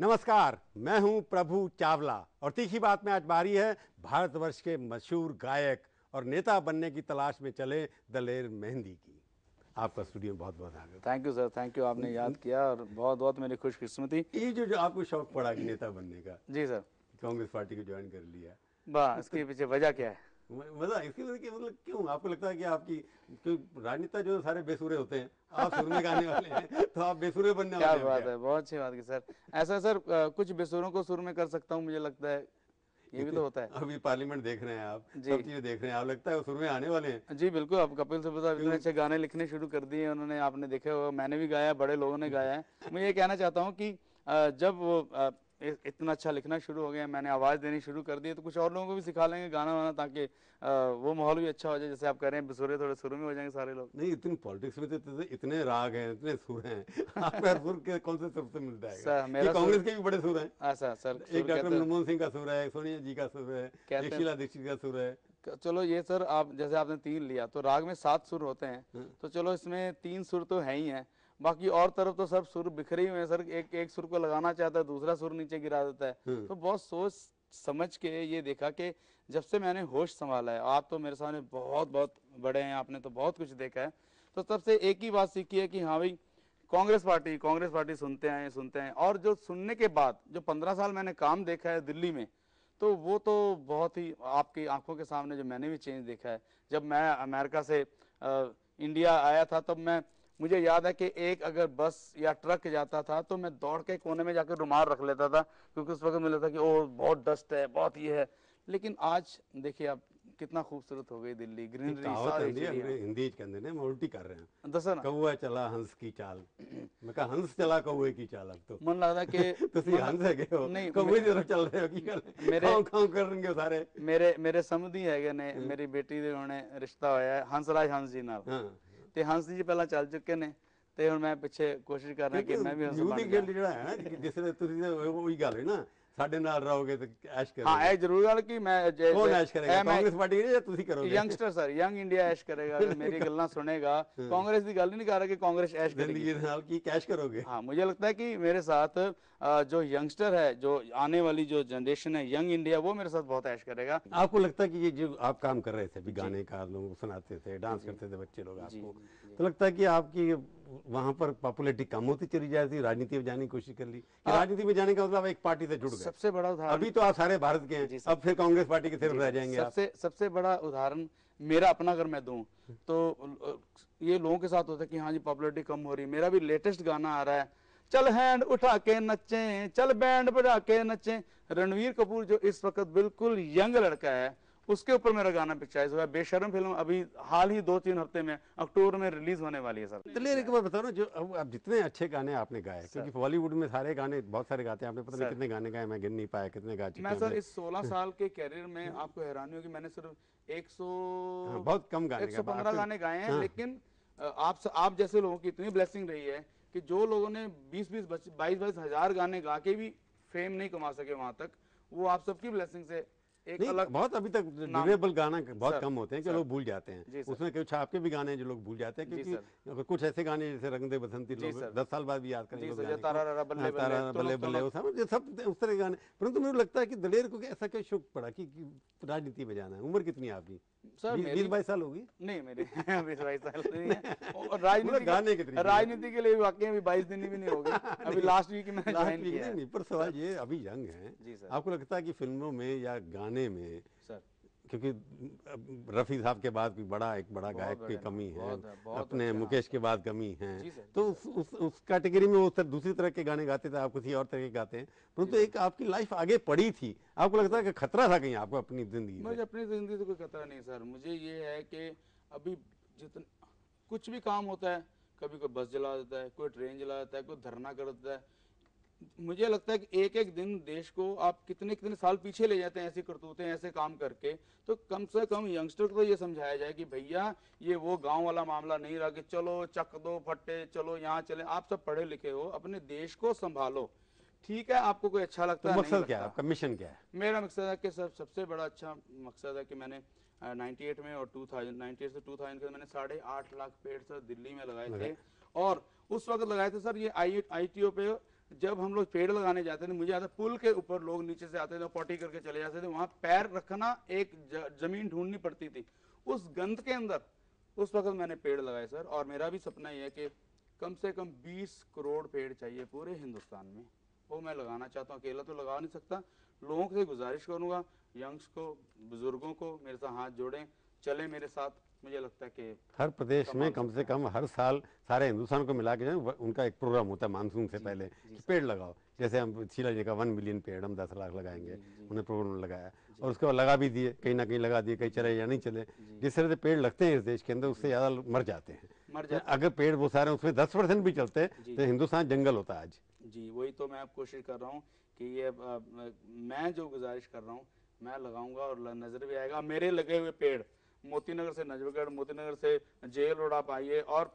नमस्कार, मैं हूं प्रभु चावला और तीखी बात में आज बारी है भारतवर्ष के मशहूर गायक और नेता बनने की तलाश में चले दलेर मेहंदी की। आपका स्टूडियो में बहुत बहुत स्वागत। Thank you sir, thank you, आपने याद किया और बहुत बहुत मेरी खुशकिस्मती। ये जो आपको शौक पड़ा कि नेता बनने का, जी सर, कांग्रेस पार्टी को ज्वाइन कर लिया, वाह, इसके पीछे वजह क्या है? मजा इसकी वजह की मतलब क्यों आपको लगता है कि आपकी राजनेता जो सारे बेसुरे होते हैं, आप सुर में गाने वाले हैं तो आप बेसुरे बनने क्या वाले हैं? बात है, बहुत अच्छी बात की सर। ऐसा सर कुछ बेसुरों को सुर में कर सकता हूँ, मुझे लगता है ये भी तो होता है। अभी पार्लियामेंट देख रहे हैं आप, जी। सब चीजें देख रहे हैं, आप लगता है वो सुर में आने वाले हैं? जी बिल्कुल, अब कपिल सिब्बल साहब इतने अच्छे गाने लिखने शुरू कर दिए उन्होंने, आपने देखे होगा, मैंने भी गाया, बड़े लोगों ने गाया है। मैं ये कहना चाहता हूँ कि जब वो इतना अच्छा लिखना शुरू हो गया, मैंने आवाज़ देनी शुरू कर दी, तो कुछ और लोगों को भी सिखा लेंगे गाना वाना, ताकि वो माहौल भी अच्छा हो जाए। जैसे आप कह रहे हैं बेसुरे थोड़े शुरू में हो जाएंगे सारे लोग। नहीं, इतनी पॉलिटिक्स में तो इतने राग हैं, इतने सुर हैं, आपका सुर के कौन से सुर से मिल सर जाएगा? मेरा ये कांग्रेस के भी बड़े सुर हैं। ऐसा सर, एक डॉक्टर मनमोहन सिंह का सुर है, एक सोनिया जी का सुर है, एक शीला दीक्षित का सुर है। चलो ये सर, आप जैसे आपने 3 लिया, तो राग में 7 सुर होते हैं, तो चलो इसमें 3 सुर तो है ही हैं, बाकी और तरफ तो सब सुर बिखरे हुए हैं सर। एक सुर को लगाना चाहता है, दूसरा सुर नीचे गिरा देता है। तो बहुत सोच समझ के ये देखा कि जब से मैंने होश संभाला है, आप तो मेरे सामने बहुत बहुत बड़े हैं, आपने तो बहुत कुछ देखा है, तो तब से एक ही बात सीखी है कि हाँ भाई, कांग्रेस पार्टी सुनते हैं। और जो सुनने के बाद जो 15 साल मैंने काम देखा है दिल्ली में, तो वो तो बहुत ही आपकी आंखों के सामने जो मैंने भी चेंज देखा है। जब मैं अमेरिका से इंडिया आया था, तब मुझे याद है कि एक अगर बस या ट्रक जाता था तो मैं दौड़ के कोने में जाकर रुमाल रख लेता था, क्योंकि उस वक्त मिला था कि ओ बहुत डस्ट है, बहुत ये है। लेकिन आज देखिए आप, कितना खूबसूरत हो गई दिल्ली, ग्रीनरी, सारी चिड़िया। हिंदी के अंदर मैं उल्टी कर रहे हैं, दसा ना कौआ चला हंस की चाल, मैं कहा हंस चला कौए की चाल। अब तो मन लगता कि तुसी हंस है गए हो, नहीं, कौए की तरफ चल रहे हो की गल? खाओ खाओ करेंगे सारे। मेरे समधी है ने, मेरी बेटी दे हुणे रिश्ता होया है हंसराज हंस जी नाल, ते हंस जी पहला चल चुके ने, ते हुण मैं पिछे कोशिश कर रहा कि मैं भी हंस बन यूथ खेल ਜਿਹੜਾ ਹੈ ਨਾ, ਜਿਸ ਵੇਲੇ ਤੁਸੀਂ ਉਹੀ ਗੱਲ ਹੈ ਨਾ, ਸਾਡੇ ਨਾਲ ਰਹੋਗੇ ਤੇ ਐਸ਼ ਕਰੋਗੇ। हाँ, जरूर गल कि मैं कौन ऐश करेगा, कांग्रेस पार्टी या तुसी करोगे? यंगस्टर सर, यंग इंडिया ऐश करेगा, अगर मेरी गल्लां सुनेगा। कांग्रेस की गल नहीं कर रहा कि कांग्रेस ऐश करेगी, जिंदगी नाल की कैश करोगे। हाँ, मुझे लगता है कि मेरे साथ जो यंगस्टर है, जो आने वाली जो जनरेशन है, यंग इंडिया, वो मेरे साथ बहुत ऐश करेगा। आपको लगता है कि ये जो आप काम कर रहे थे, भी गाने का लोगों को सुनाते थे, डांस करते थे बच्चे लोग आपको, तो लगता है कि आपकी वहां पर पॉपुलैरिटी कम होती चली जाती, राजनीति में जाने की कोशिश कर ली कि राजनीति में जाने का मतलब एक पार्टी से जुड़ गए? सबसे बड़ा उदाहरण, अभी तो आप सारे भारत के हैं, अब फिर कांग्रेस पार्टी के सिर्फ रह जाएंगे। सबसे बड़ा उदाहरण मेरा अपना अगर मैं दूं, तो ये लोगों के साथ होता है कि हाँ जी पॉपुलैरिटी कम हो रही है। मेरा भी लेटेस्ट गाना आ रहा है, चल हैंड उठा के नचे, चल बैंड बजा के नचे। रणवीर कपूर जो इस वक्त बिल्कुल यंग लड़का है, उसके ऊपर मेरा गाना पिक्चराइज हुआ है। बेशर्म फिल्म अभी हाल ही 2-3 हफ्ते में अक्टूबर में रिलीज होने वाली है सर। चलिए एक बार बताओ ना, जो अब जितने अच्छे गाने आपने गाए, क्योंकि बॉलीवुड में सारे गाने बहुत सारे गाते हैं, आपने पता नहीं कितने गाने गाए, मैं गिन नहीं पाया कितने गा चुके हैं। मैं सर इस 16 साल के कैरियर में आपको हैरानी होगी, मैंने सिर्फ 100 बहुत कम गाने 115 गाने गाए हैं। लेकिन आप जैसे लोगों की इतनी ब्लेसिंग रही है कि जो लोगों ने 22-22 हजार गाने गा के भी फेम नहीं कमा सके वहां तक, वो आप सबकी ब्लेसिंग से एक अलग बहुत अभी तक ड्यूरेबल गाना बहुत कम होते हैं कि लोग भूल जाते हैं। उसमें कुछ आपके भी गाने जो लोग भूल जाते हैं, क्योंकि कुछ ऐसे गाने जैसे रंग दे बसंती लोग 10 साल बाद भी याद करेंगे, तारा बल्ले बल्ले, वो सब उस तरह के गाने। परंतु मुझे लगता है कि दलेर को ऐसा क्या शौक पड़ा कि राजनीति में जाना है? उम्र कितनी है आपकी? 20-22 साल होगी? नहीं, मेरे 20-22 साल नहीं है। और राजनीति के लिए वाकई अभी 22 दिन भी नहीं होगी, अभी लास्ट वीक में ज्वाइन किया है। पर सवाल ये, अभी यंग है, आपको लगता है कि फिल्मों में या गाने में सर, क्योंकि रफी साहब के बाद एक बड़ा गायक की कमी है, अपने मुकेश के बाद कमी है, तो उस कैटेगरी में वो दूसरी तरह के गाने गाते थे, आप किसी और तरह के गाते हैं, परंतु एक आपकी लाइफ आगे पड़ी थी, आपको लगता है कि खतरा था कहीं आपको अपनी जिंदगी? मुझे अपनी जिंदगी से कोई खतरा नहीं सर। मुझे ये है कि अभी जितना कुछ भी काम होता है, कभी कोई बस जला देता है, कोई ट्रेन जला देता है, कोई धरना कर देता है, मुझे लगता है कि एक एक दिन देश को आप कितने कितने साल पीछे ले जाते हैं ऐसी करतूतें, ऐसे काम करके। तो कम से कम यंगस्टर को ये समझाया जाए कि भैया ये वो गांव वाला मामला नहीं रहा कि चलो चक दो फट्टे, चलो यहाँ चले। आप सब पढ़े लिखे हो, अपने देश को संभालो। ठीक है, आपको कोई अच्छा लगता है, मकसद क्या है आपका, मिशन क्या है? मेरा मकसद है कि सबसे बड़ा अच्छा मकसद है कि मैंने 98 में और 98 से 2000 के मैंने 8.5 लाख पेड़ सर दिल्ली में लगाए थे। और उस वक्त लगाए थे सर ये ITO पे जब हम लोग पेड़ लगाने जाते थे, मुझे आता पुल के ऊपर लोग नीचे से आते थे, पॉटी करके चले जाते थे, वहां पैर रखना एक जमीन ढूंढनी पड़ती थी उस गंद के अंदर। उस वक्त मैंने पेड़ लगाए सर, और मेरा भी सपना ये है कि कम से कम 20 करोड़ पेड़ चाहिए पूरे हिंदुस्तान में, वो मैं लगाना चाहता हूँ। अकेला तो लगा नहीं सकता, लोगों से गुजारिश करूंगा, यंग्स को, बुजुर्गों को मेरे साथ हाथ जोड़ें, चले मेरे साथ। मुझे लगता है कि हर प्रदेश में कम से कम हर साल सारे हिंदुस्तान को मिला के उनका एक प्रोग्राम होता है मानसून से पहले कि पेड़ लगाओ। जैसे हम शीला जी का 1 मिलियन पेड़ हम 10 लाख लगाएंगे, उन्हें प्रोग्राम लगाया और उसके बाद लगा भी दिए, कहीं ना कहीं लगा दिए, कहीं चले या नहीं चले। जिस तरह से पेड़ लगते हैं इस देश के अंदर उससे ज़्यादा मर जाते हैं। अगर पेड़ वो सारे उसमें 10% भी चलते तो हिंदुस्तान जंगल होता है आज। जी वही तो मैं अब कोशिश कर रहा हूँ कि ये मैं जो गुजारिश कर रहा हूँ मैं लगाऊंगा और नजर भी आएगा। मेरे लगे हुए पेड़ मोतीनगर से नजफगढ़, मोतीनगर से जेल रोड आप आइए और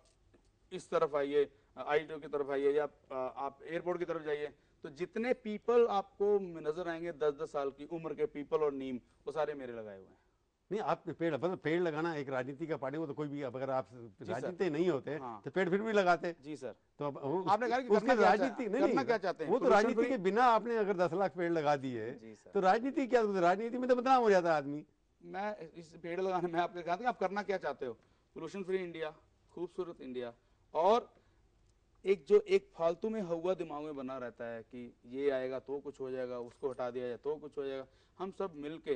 इस तरफ आइए, ITO की तरफ आइए, या आप एयरपोर्ट की तरफ जाइए, तो जितने पीपल आपको नजर आएंगे 10-10 साल की उम्र के पीपल और नीम, वो सारे मेरे लगाए हुए हैं। नहीं, आप पेड़ लगाना एक राजनीति का पार्टी हो तो कोई भी, अगर आप राजनीति नहीं होते तो पेड़ फिर भी लगाते। जी सर। तो अब आपने कहा कि करना राजनीति करना क्या चाहते हैं? वो तो राजनीति के बिना आपने अगर 10 लाख पेड़ लगा दिए तो राजनीति क्या, राजनीति में तो बदनाम हो जाता है आदमी। मैं इस पेड़ लगाने में आपके कहता हूँ आप करना क्या चाहते हो? पोल्यूशन फ्री इंडिया, खूबसूरत इंडिया, और एक फालतू में हवा दिमाग में बना रहता है कि ये आएगा तो कुछ हो जाएगा, उसको हटा दिया जाए तो कुछ हो जाएगा। हम सब मिलके,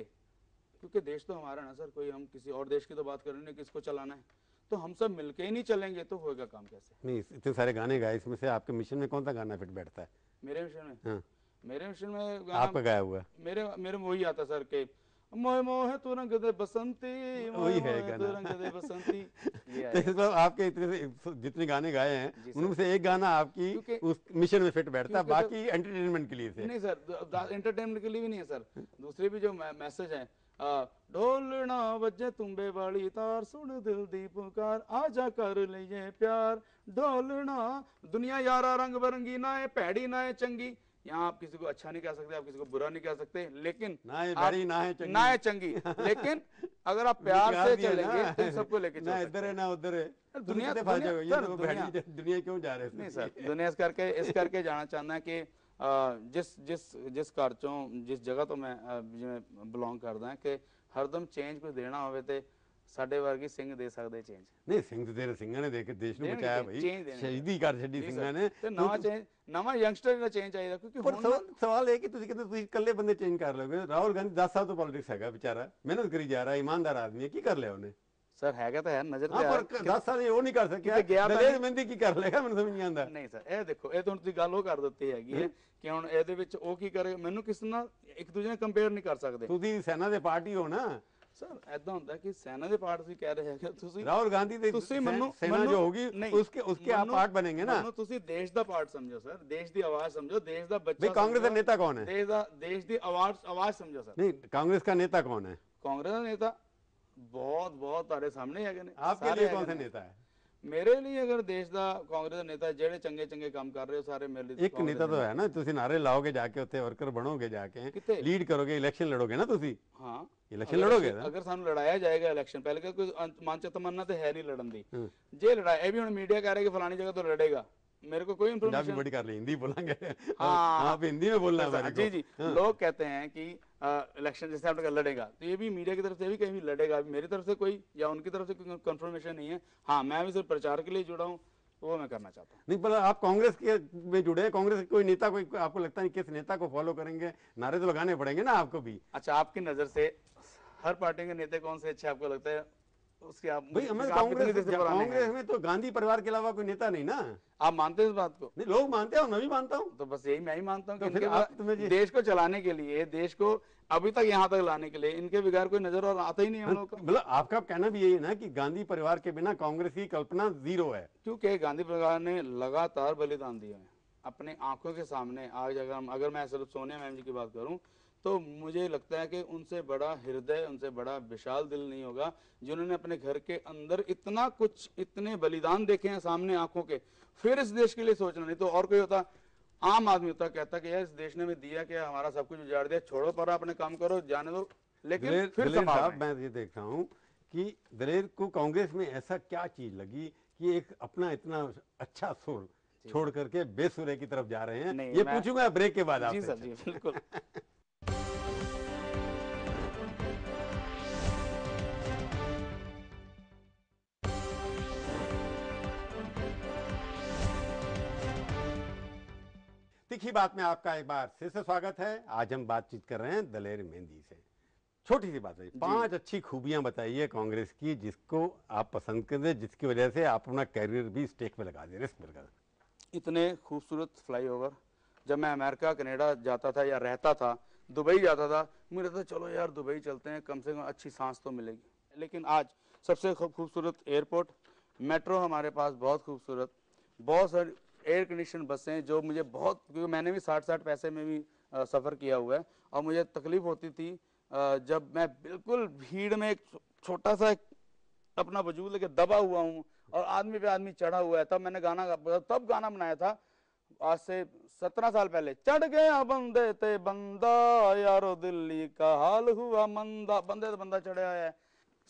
क्योंकि देश तो हमारा ना सर, कोई हम किसी और देश की तो बात कर रहे नहीं, किसको चलाना है, तो हम सब मिलके ही नहीं चलेंगे तो होगा काम कैसे? नहीं, इतने सारे गाने गाए, इसमें से आपके मिशन में कौन सा गाना फिट बैठता है? मेरे मिशन में? हाँ। मेरे मिशन में आपका गाया हुआ? मेरे वही आता सर के मोह मोह तू रंग दे बसंती, वही है गाना, तू रंग दे बसंती। तो आपके इतने जितने गाने गाए हैं उनमें से एक गाना आपकी उस मिशन में फिट बैठता है, बाकी एंटरटेनमेंट के लिए थे। नहीं सर, एंटरटेनमेंट के लिए भी नहीं है सर, दूसरे भी जो मैसेज है, ढोलना बजे तुम्बे वाली तार, सुन दिल दी पुकार, आजा कर ले प्यार, ढोलना दुनिया यारा रंग बरंगी, ना है भैड़ी ना है चंगी। यहाँ आप किसी को अच्छा नहीं कह सकते, आप किसी को बुरा नहीं कह सकते, लेकिन ना है चंगी, लेकिन अगर आप प्यार से चलेंगे तो सबको लेके ना इधर है ना उधर है, दुनिया क्यों जा रहे हैं? नहीं सर, दुनिया इस करके जाना चाहना है कि जिस कारचों जिस जगह तो मैं बिलोंग करदा है कि हरदम चेंज कुछ देना होवे ते ਸਾਡੇ ਵਰਗੀ ਸਿੰਘ ਦੇ ਸਕਦੇ ਚੇਂਜ। ਨਹੀਂ, ਸਿੰਘ ਦੇ ਸਿੰਘਾਂ ਨੇ ਦੇ ਕੇ ਦੇਸ਼ ਨੂੰ ਬਚਾਇਆ ਭਾਈ, ਸ਼ਹੀਦੀ ਕਰ ਛੱਡੀ ਸਿੰਘਾਂ ਨੇ। ਤੇ ਨਵਾਂ ਯੰਗਸਟਰ ਦਾ ਚੇਂਜ ਚਾਹੀਦਾ, ਕਿਉਂਕਿ ਪਰ ਸਵਾਲ ਇਹ ਕਿ ਤੁਸੀਂ ਕਹਿੰਦੇ ਤੁਸੀਂ ਇਕੱਲੇ ਬੰਦੇ ਚੇਂਜ ਕਰ ਲਓਗੇ। ਰਾਹੁਲ ਗਾਂਧੀ 10 ਸਾਲ ਤੋਂ ਪੋਲਿਟਿਕਸ ਹੈਗਾ, ਵਿਚਾਰਾ ਮਿਹਨਤ ਕਰੀ ਜਾ ਰਿਹਾ, ਇਮਾਨਦਾਰ ਆਦਮੀ ਹੈ, ਕੀ ਕਰ ਲਿਆ ਉਹਨੇ? ਸਰ ਹੈਗਾ ਤਾਂ ਹੈ, ਨਜ਼ਰ ਤੇ ਆ, ਪਰ 10 ਸਾਲ ਉਹ ਨਹੀਂ ਕਰ ਸਕਿਆ, ਦਲੇਰ ਮਹਿੰਦੀ ਕੀ ਕਰ ਲੇਗਾ? ਮੈਨੂੰ ਸਮਝ ਨਹੀਂ ਆਉਂਦਾ। ਨਹੀਂ ਸਰ, ਇਹ ਦੇਖੋ, ਇਹ ਤਾਂ ਤੁਸੀਂ ਗੱਲ ਉਹ ਕਰ ਦਿੱਤੀ ਹੈਗੀ ਹੈ ਕਿ ਹੁਣ ਇਹਦੇ ਵਿੱਚ ਉਹ ਕੀ ਕਰੇ, ਮੈਨੂੰ ਕਿਸੇ ਨਾਲ ਇੱਕ ਦੂਜੇ ਨਾਲ ਕੰਪੇਅਰ ਨਹੀਂ ਕਰ ਸਕਦੇ। ਤੁਸੀਂ ਸੈਨਾ ਦੇ ਪਾਰਟੀ ਹੋ ਨਾ सर, ऐसा होता है कि सेना के पार्ट ਤੁਸੀਂ ਕਹਿ ਰਹੇ ਹੈਗੇ, ਤੁਸੀਂ ਰਾਹੁਲ ਗਾਂਧੀ ਦੇ सेना जो होगी उसके आप पार्ट बनेंगे ना। ਤੁਸੀਂ ਦੇਸ਼ ਦਾ ਪਾर्ट ਸਮਝੋ ਸਰ, ਦੇਸ਼ ਦੀ ਆਵਾਜ਼ ਸਮਝੋ, ਦੇਸ਼ ਦਾ ਬੱਚਾ। भाई कांग्रेस का नेता कौन है? देश ਦੀ आवाज समझो सर। नहीं, कांग्रेस का नेता कौन है? कांग्रेस का नेता बहुत ਤੁਹਾਡੇ ਸਾਹਮਣੇ ਹੈਗੇ ਨੇ। आपके लिए कौन सा नेता है? मेरे लिए अगर देश ਦਾ ਕਾਂਗਰਸ ਦਾ ਨੇਤਾ ਜਿਹੜੇ ਚੰਗੇ ਕੰਮ ਕਰ ਰਹੇ ਹੋ ਸਾਰੇ ਮੇਰੇ ਲਈ ਇੱਕ ਨੇਤਾ ਤਾਂ ਹੈ ਨਾ। ਤੁਸੀਂ ਨਾਰੇ ਲਾਓਗੇ ਜਾ ਕੇ ਉੱਥੇ, ਵਰਕਰ ਬਣੋਗੇ ਜਾ ਕੇ, ਲੀਡ ਕਰੋਗੇ, ਇਲੈਕਸ਼ਨ ਲੜੋਗੇ ਨਾ ਤੁਸੀਂ। ਹਾਂ, ਇਲੈਕਸ਼ਨ ਲੜੋਗੇ ਨਾ। ਅਗਰ ਸਾਨੂੰ ਲੜਾਇਆ ਜਾਏਗਾ ਇਲੈਕਸ਼ਨ, ਪਹਿਲੇ ਕੋਈ ਮਨ ਚ ਤਮੰਨਾ ਤੇ ਹੈ ਨਹੀਂ ਲੜਨ ਦੀ। ਜੇ ਲੜਾਇਆ, ਇਹ ਵੀ ਹੁਣ ਮੀਡੀਆ ਕਹਿ ਰਿਹਾ कि फलानी जगह तो लड़ेगा, मेरे को कोई इंफॉर्मेशन बड़ी कर ली, हिंदी बोलेंगे। हाँ, आप हिंदी में बोलना है। जी जी, लोग कहते हैं कि इलेक्शन जैसे आपने लड़ेगा, तो ये भी मीडिया की तरफ से भी कहीं भी लड़ेगा, मेरी तरफ से कोई या उनकी तरफ से कोई कंफर्मेशन नहीं है। हाँ, मैं भी सिर्फ प्रचार के लिए जुड़ा हूँ, वो मैं करना चाहता हूँ। नहीं, पर आप कांग्रेस के में जुड़े हैं, कांग्रेस कोई नेता, कोई आपको लगता है किस नेता को फॉलो करेंगे? नारे तो लगाने पड़ेंगे ना आपको भी। अच्छा, आपकी नजर से हर पार्टी के नेता कौन से अच्छे आपको लगता है? उसके आप भाई, हमें कांग्रेस में तो गांधी परिवार के अलावा कोई नेता नहीं ना। आप मानते हैं इस बात को? नहीं, लोग मानते हैं, मैं भी मानता हूँ। तो बस यही मैं ही मानता हूँ कि देश को चलाने के लिए, देश को अभी तक यहाँ तक लाने के लिए इनके बगैर कोई नजर और आता ही नहीं है। मतलब आपका कहना भी यही है ना कि गांधी परिवार के बिना कांग्रेस की कल्पना जीरो है? क्योंकि गांधी परिवार ने लगातार बलिदान दिए हैं अपने आंखों के सामने। आज अगर मैं सिर्फ सोनिया मैम जी की बात करूं तो मुझे लगता है कि उनसे बड़ा हृदय, उनसे बड़ा विशाल दिल नहीं होगा जिन्होंने अपने घर के अंदर इतना कुछ, इतने बलिदान देखे हैं सामने आंखों के, फिर इस देश के लिए सोचना। नहीं तो और कोई होता, आम आदमी होता, कहता कि यार इस देश ने हमें दिया कि हमारा सब कुछ उजाड़ दिया, छोड़ो पर अपने काम करो, जाने दो। लेकिन फिर साहब, मैं ये देख रहा हूँ कि दलेर को कांग्रेस में ऐसा क्या चीज लगी कि एक अपना इतना अच्छा सुर छोड़ करके बेसुरे की तरफ जा रहे हैं? ये पूछूंगा ब्रेक के बाद आपसे। जी सर, जी बिल्कुल। तीखी बात में आपका एक बार फिर से स्वागत है। आज हम बातचीत कर रहे हैं दलेर मेहंदी से। छोटी सी बात है, 5 अच्छी खूबियां बताइए कांग्रेस की जिसको आप पसंद कर दे, जिसकी वजह से आप अपना कैरियर भी स्टेक पे लगा दे, रिस्क पे लगा दे। इतने खूबसूरत फ्लाईओवर, जब मैं अमेरिका कनाडा जाता था या रहता था, दुबई जाता था, मुझे लगता चलो यार दुबई चलते हैं, कम से कम अच्छी सांस तो मिलेगी। लेकिन आज सबसे खूबसूरत एयरपोर्ट, मेट्रो हमारे पास बहुत खूबसूरत, बहुत सारी एयर कंडीशन बसें जो मुझे बहुत, क्योंकि मैंने भी 60 पैसे में भी सफ़र किया हुआ है और मुझे तकलीफ होती थी जब मैं बिल्कुल भीड़ में एक छोटा सा अपना वजूद लेके दबा हुआ हूँ और आदमी पे आदमी चढ़ा हुआ है। तब मैंने तब गाना बनाया था आज से 17 साल पहले, चढ़ गया बंदे ते बंदा यारो दिल्ली का हाल हुआ मंदा, बंदे ते बंदा चढ़ा है।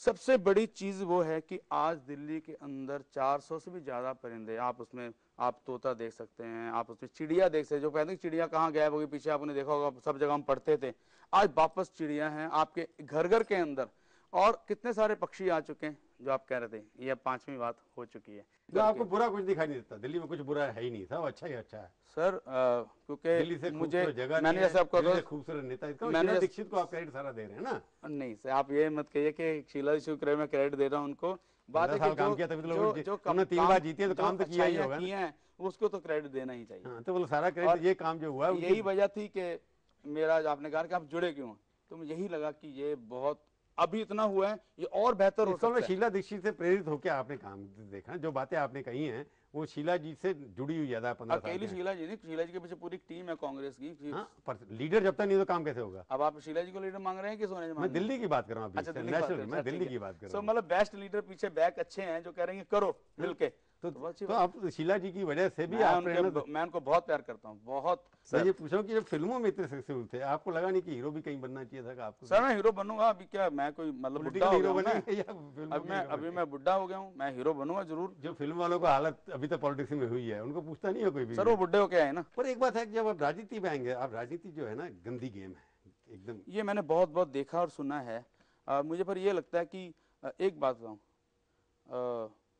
सबसे बड़ी चीज वो है कि आज दिल्ली के अंदर 400 से भी ज्यादा परिंदे, आप उसमें आप तोता देख सकते हैं, आप उसमें चिड़िया देख सकते हैं। जो कहते हैं चिड़िया कहाँ गायब होगी, पीछे आपने देखा होगा सब जगह हम पढ़ते थे, आज वापस चिड़िया हैं आपके घर घर के अंदर। और कितने सारे पक्षी आ चुके हैं जो आप कह रहे थे, ये 5वीं बात हो चुकी है। तो आपको बुरा कुछ दिखाई नहीं देता? दिल्ली में कुछ बुरा है ही नहीं था, अच्छा ही अच्छा है सर। क्योंकि मुझे मैंने जैसे आपको खूबसूरत नेता, मैंने दीक्षित को आप क्रेडिट सारा दे रहे हैं ना? नहीं सर, आप ये मत कहिए कि शीला दीक्षित को मैं क्रेडिट दे रहा हूँ उनको। बात है कि काम किया तभी तो 3 बार जीती है, तो काम तो किया ही होगा ना, उसको तो क्रेडिट देना ही चाहिए। तो बोलो सारा क्रेडिट ये काम जो हुआ, यही वजह थी कि मेरा, आपने कहा कि आप जुड़े क्यों, तो मुझे यही लगा कि ये बहुत अभी इतना हुआ है, ये और बेहतर हो सकता है। शीला दीक्षित से प्रेरित होकर आपने काम देखा, जो बातें आपने कही हैं वो शीला जी से जुड़ी हुई ज्यादा 15 साल। अकेली शीला जी नहीं, शीला जी के पीछे पूरी टीम है कांग्रेस की। हाँ, पर लीडर जब तक नहीं तो काम कैसे होगा? अब आप शीला जी को लीडर मांग रहे हैं कि सोने जी? मैं दिल्ली की बात कर रहा हूँ। अच्छा, मैं दिल्ली की बात कर रहा हूँ। मतलब बेस्ट लीडर पीछे बैक अच्छे हैं जो कह रहे हैं करो मिलके। तो आप शीला जी की वजह से भी मैं उनको बहुत प्यार करता हूँ, बहुत। मैं ये पूछा कि जब फिल्मों में इतने सक्सेसफुल थे, आपको लगा नहीं कि हीरो भी कहीं बनना चाहिए था आपको? सर मैं हीरो बनूंगा, अभी क्या मैं कोई मतलब बुढ़ा हो गया, अभी मैं बुढ़ा हो गया हूँ, मैं हीरो बनूंगा जरूर। जो फिल्म वालों का हालत अभी तक पॉलिटिक्स में हुई है, उनको पूछता नहीं है कोई भी। सर वो बुढ़े हो के आए ना। पर एक बात है कि जब आप राजनीति में आएंगे, आप राजनीति जो है ना गंदी गेम है एकदम। ये मैंने बहुत बहुत देखा और सुना है। मुझे पर ये लगता है कि एक बात बताऊँ,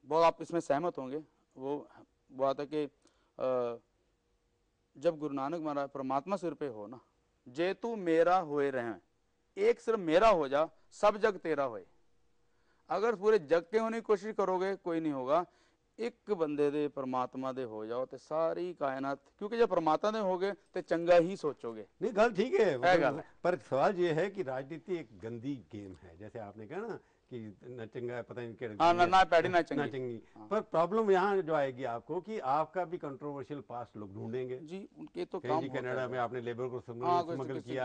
बहुत आप इसमें सहमत होंगे, वो आता कि जब गुरु नानक महाराज परमात्मा सिर पे हो ना, जे तू मेरा होए रहे, एक सिर्फ मेरा हो जा, सब जग तेरा होए। अगर पूरे जग के होने की कोशिश करोगे कोई नहीं होगा, एक बंदे दे परमात्मा दे हो जाओ तो सारी कायनात, क्योंकि जब परमात्मा दे होगे तो चंगा ही सोचोगे। नहीं गल ठीक है, पर सवाल ये है कि राजनीति एक गंदी गेम है, जैसे आपने कहा ना कि न चंगा पता नहीं हाँ, ना पैड़ी ना चंगी। पर प्रॉब्लम यहाँ जो आएगी आपको कि आपका भी कंट्रोवर्शियल पास्ट लोग ढूंढेंगे जी, उनके तो काम कनाडा में आपने लेबर को स्मगल किया,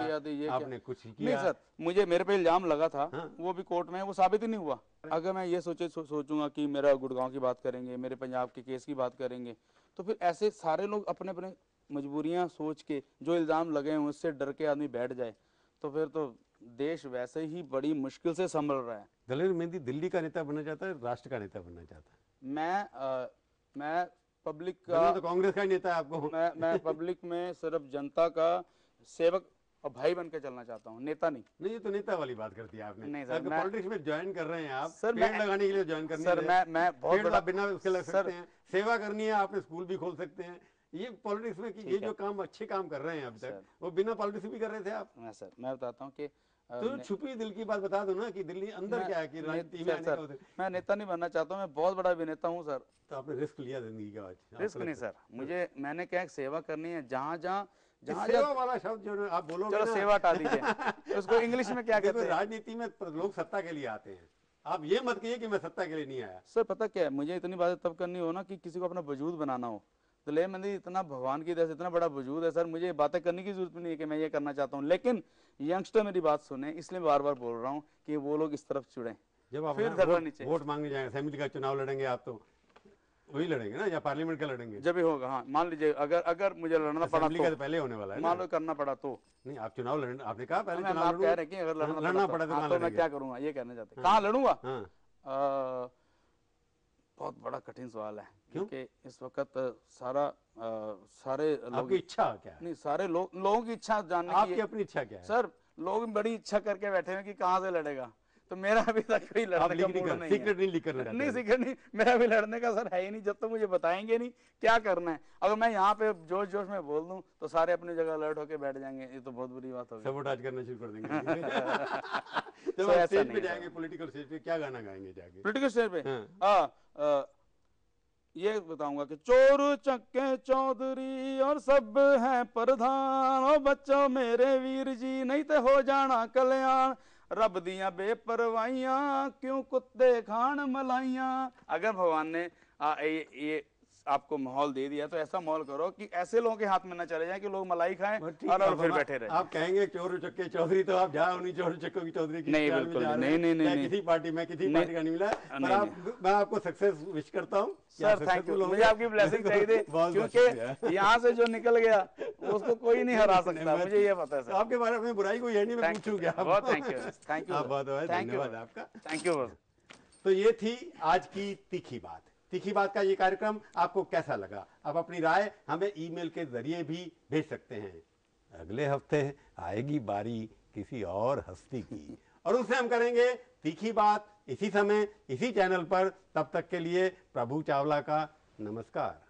आपने कुछ किया। नहीं सर, मुझे मेरे पे इल्जाम लगा था, वो भी कोर्ट में वो साबित ही नहीं हुआ। अगर मैं ये सोचूंगा कि मेरा गुड़गांव की बात करेंगे, मेरे पंजाब के केस की बात करेंगे, तो फिर ऐसे सारे लोग अपने अपने मजबूरियां सोच के जो इल्जाम लगे हैं उससे डर के आदमी बैठ जाए, तो फिर तो देश वैसे ही बड़ी मुश्किल से संभल रहा है। दलेर मेहंदी दिल्ली का नेता बनना चाहता है, राष्ट्र का नेता बनना चाहता है? मैं पब्लिक का, तो कांग्रेस का नेता है आपको। मैं पब्लिक में सिर्फ जनता का सेवक और भाई बन के चलना चाहता हूँ, नेता नहीं। नहीं, ये तो नेता वाली बात करती है आपने। नहीं सर, पॉलिटिक्स में ज्वाइन कर रहे हैं आप, सर पेड़ लगाने के लिए ज्वाइन करने। सर मैं बहुत बड़ा बिना उसके लग सकते हैं, सेवा करनी है आपने स्कूल भी खोल सकते हैं। ये पॉलिटिक्स में कि ये जो काम अच्छे काम कर रहे हैं अभी तक, वो बिना पॉलिटिक्स भी कर रहे थे आप। सर मैं बताता हूँ कि तो छुपी दिल की बात बता दो ना कि दिल्ली अंदर क्या है कि राजनीति में आने का। मैं नेता नहीं बनना चाहता हूँ, मैं बहुत बड़ा अभिनेता हूँ सर। तो आपने रिस्क लिया जिंदगी का आज? रिस्क नहीं सर, मैंने क्या सेवा करनी है, जहाँ सेवा वाला शब्द जो आप बोलोगे, चलो सेवा हटा दीजिए, उसको इंग्लिश में क्या कहते हैं? राजनीति में लोग सत्ता के लिए आते हैं, आप ये मत कहिए कि मैं सत्ता के लिए नहीं आया। सर पता क्या है, मुझे इतनी बातें तब करनी हो ना कि किसी को अपना वजूद बनाना हो। दलेर मेहंदी इतना भगवान की दया से इतना बड़ा वजूद है सर, मुझे बातें करने की जरूरत नहीं है कि मैं ये करना चाहता हूँ। लेकिन यंगस्टर मेरी बात सुने, इसलिए बार बार बोल रहा हूँ कि वो लोग इस तरफ जुड़े। जब आप वोट मांगने जाएंगे, असेंबली का चुनाव लड़ेंगे आप, तो वही लड़ेंगे ना या पार्लियामेंट का लड़ेंगे? जब भी होगा, हाँ मान लीजिए अगर मुझे लड़ना पड़ा तो पहले होने वाला है, मान लो करना पड़ा तो। नहीं, आप चुनाव लड़, आपने कहा पहले चुनाव आप कह रहे हैं कि अगर लड़ना पड़ा तो मैं क्या करूंगा, ये कहना चाहते हैं। कहाँ लड़ूंगा? बहुत बड़ा कठिन सवाल है, क्योंकि इस वक्त सारे आपकी इच्छा क्या है? नहीं, सारे लोगों की इच्छा जानने आपकी अपनी इच्छा क्या है? सर, लोग बड़ी इच्छा करके बैठे हैं कि कहाँ से लड़ेगा, तो मेरा अभी तक कोई लड़ने का मूड नहीं है। सीक्रेट नहीं लिख करना नहीं, सीक्रेट नहीं, मेरा भी लड़ने का सर है ही नहीं, जब तक मुझे बताएंगे नहीं क्या करना है। अगर मैं यहाँ पे जोश जोश में बोल दूं तो सारे अपनी जगह अलर्ट होके बैठ जाएंगे, ये तो बहुत बुरी बात होगी। सबोटाज करना शुरू कर देंगे। जब आप स्टेज पे जाएंगे, पॉलिटिकल स्टेज पे, क्या गाना गाएंगे जाके? पॉलिटिकल स्टेज पे ये बताऊंगा कि चोर चक्के चौधरी और सब हैं प्रधान, और बच्चों मेरे वीर जी नहीं तो हो जाना कल्याण, रब दिया बेपरवाइयां क्यों कुत्ते खान मलाइयां। अगर भगवान ने ये आपको माहौल दे दिया तो ऐसा माहौल करो कि ऐसे लोगों के हाथ में ना चले जाएं कि लोग मलाई खाएं और फिर बैठे रहे। आप कहेंगे चोर चक्के चौधरी, तो आप जाओ नहीं चोर चक्के की चौधरी की नहीं, बिल्कुल नहीं, किसी पार्टी में किसी पार्टी का नहीं मिला। पर मैं आपको सक्सेस विश करता हूँ सर, थैंक यू। मुझे आपकी ब्लेसिंग चाहिए, क्योंकि यहाँ से जो निकल गया उसको कोई नहीं हरा सकता, मुझे ये पता है सर। आपके बारे में बुराई कोई है नहीं, मैं पूछूंगा। बहुत थैंक यू, थैंक यू, बहुत धन्यवाद आपका, थैंक यू। तो ये थी आज की तीखी बात। तीखी बात का ये कार्यक्रम आपको कैसा लगा? आप अपनी राय हमें ईमेल के जरिए भी भेज सकते हैं। अगले हफ्ते आएगी बारी किसी और हस्ती की, और उससे हम करेंगे तीखी बात, इसी समय इसी चैनल पर। तब तक के लिए प्रभु चावला का नमस्कार।